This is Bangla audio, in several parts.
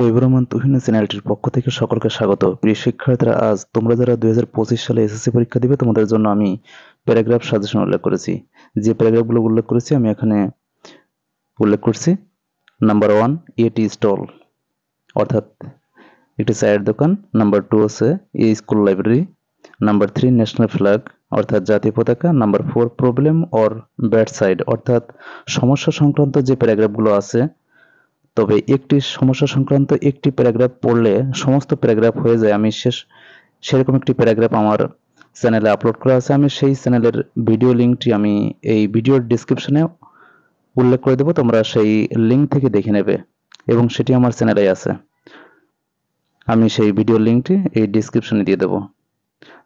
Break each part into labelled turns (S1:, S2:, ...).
S1: তৈবুর রহমান তুহিন চ্যানেলটির পক্ষ থেকে সকলকে স্বাগত। প্রিয় শিক্ষার্থীরা, আজ তোমরা যারা 2025 সালে এসএসসি পরীক্ষা দিবে তোমাদের জন্য আমি প্যারাগ্রাফ সাজেশন উল্লেখ করেছি। যে প্যারাগ্রাফগুলো উল্লেখ করেছি আমি এখানে উল্লেখ করছি। নাম্বার 1, এ টি স্টল অর্থাৎ একটি চায়ের দোকান। নাম্বার 2 হচ্ছে a school library. Number 3, national flag অর্থাৎ জাতীয় পতাকা। Number 4, problem or bad side অর্থাৎ সমস্যা সংক্রান্ত যে প্যারাগ্রাফগুলো আছে, তবে একটি সমস্যা সংক্রান্ত একটি প্যারাগ্রাফ পড়লে সমস্ত প্যারাগ্রাফ হয়ে যায়। আমি সেরকম একটি প্যারাগ্রাফ আমার চ্যানেলে আপলোড করা আছে। আমি সেই চ্যানেলের ভিডিও লিঙ্কটি আমি এই ভিডিওর ডেসক্রিপশনে উল্লেখ করে দেবো, তোমরা সেই লিঙ্ক থেকে দেখে নেবে এবং সেটি আমার চ্যানেলে আছে। আমি সেই ভিডিও লিঙ্কটি এই ডেসক্রিপশনে দিয়ে দেবো।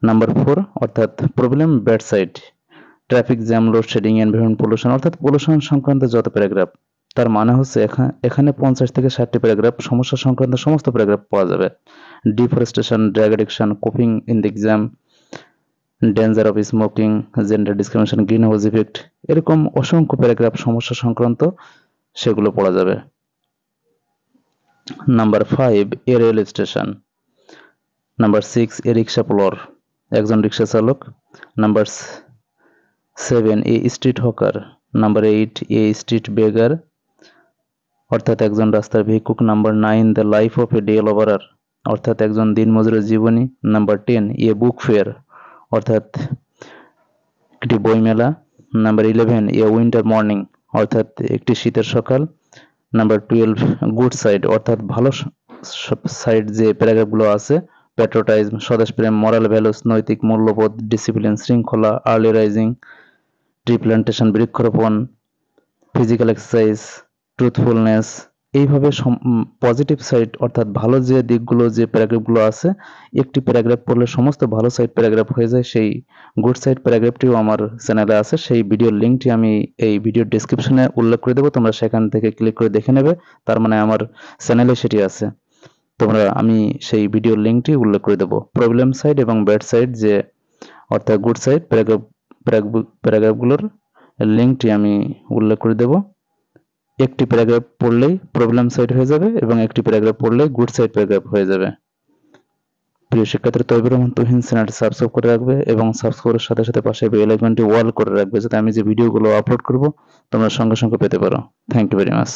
S1: নাম্বার 4 অর্থাৎ problem bad side, traffic jam, load shedding, environment pollution অর্থাৎ পলিউশন সংক্রান্ত যত প্যারাগ্রাফ। তার মানে হচ্ছে এখানে 50 থেকে 60টি প্যারাগ্রাফ সমস্যা সংক্রান্ত সমস্ত প্যারাগ্রাফ পাওয়া যাবে। Deforestation, drug addiction, coping in the exam, danger of smoking, gender discrimination, green house effect, এরকম অসংখ্য প্যারাগ্রাফ সমস্যা সংক্রান্ত সেগুলো পড়া যাবে। Number 5, a rail station. Number 6, a rickshaw puller, একজন রিক্সা চালক। Number 7, a street hawker. Number 8, a street beggar অর্থাৎ একজন রাস্তার ভিক্ষুক। Number 9, the life of a day labourer অর্থাৎ একজন দিনমজুরের জীবনী। নাম্বার 10, এ বুক ফেয়ার অর্থাৎ একটি বইমেলা। নাম্বার 11, এ উইন্টার মর্নিং অর্থাৎ একটি শীতের সকাল। নাম্বার 12, গুড সাইড অর্থাৎ ভালো সাইড যে প্যারাগ্রাফগুলো আছে, প্যাট্রোটাইজম, স্বদেশপ্রেম, মরাল ভ্যালুস, নৈতিক মূল্যবোধ, ডিসিপ্লিন, শৃঙ্খলা, আর্লি রাইজিং, ট্রি প্ল্যান্টেশন, বৃক্ষরোপণ, ফিজিক্যাল এক্সারসাইজ, ট্রুথফুলনেস, এইভাবে পজিটিভ সাইড অর্থাৎ ভালো যে দিকগুলো যে প্যারাগ্রাফগুলো আছে, একটি প্যারাগ্রাফ পড়লে সমস্ত ভালো সাইড প্যারাগ্রাফ হয়ে যায়। সেই গুড সাইড প্যারাগ্রাফটিও আমার চ্যানেলে আছে। সেই ভিডিওর লিঙ্কটি আমি এই ভিডিওর ডেসক্রিপশনে উল্লেখ করে দেবো, তোমরা সেখান থেকে ক্লিক করে দেখে নেবে। তার মানে আমার চ্যানেলে সেটি আছে। আমি সেই ভিডিওর লিঙ্কটি উল্লেখ করে দেবো। প্রবলেম সাইড এবং ব্যাড সাইড যে অর্থাৎ গুড সাইড প্যারাগ্রাফগুলোর লিঙ্কটি আমি উল্লেখ করে দেবো। একটি প্যারাগ্রাফ পড়লেই প্রবলেম সাইড হয়ে যাবে এবং একটি প্যারাগ্রাফ পড়লেই গুড সাইড প্যারাগ্রাফ হয়ে যাবে। প্রিয় শিক্ষার্থী, তৈবুর রহমান তুহিন চ্যানেলটি সাবস্ক্রাইব করে রাখবে এবং সাবস্ক্রাইবের সাথে সাথে পাশে বেল আইকনটি অল করে রাখবে, যাতে আমি যে ভিডিওগুলো আপলোড করব তোমরা সঙ্গে সঙ্গে পেতে পারো। Thank you very much.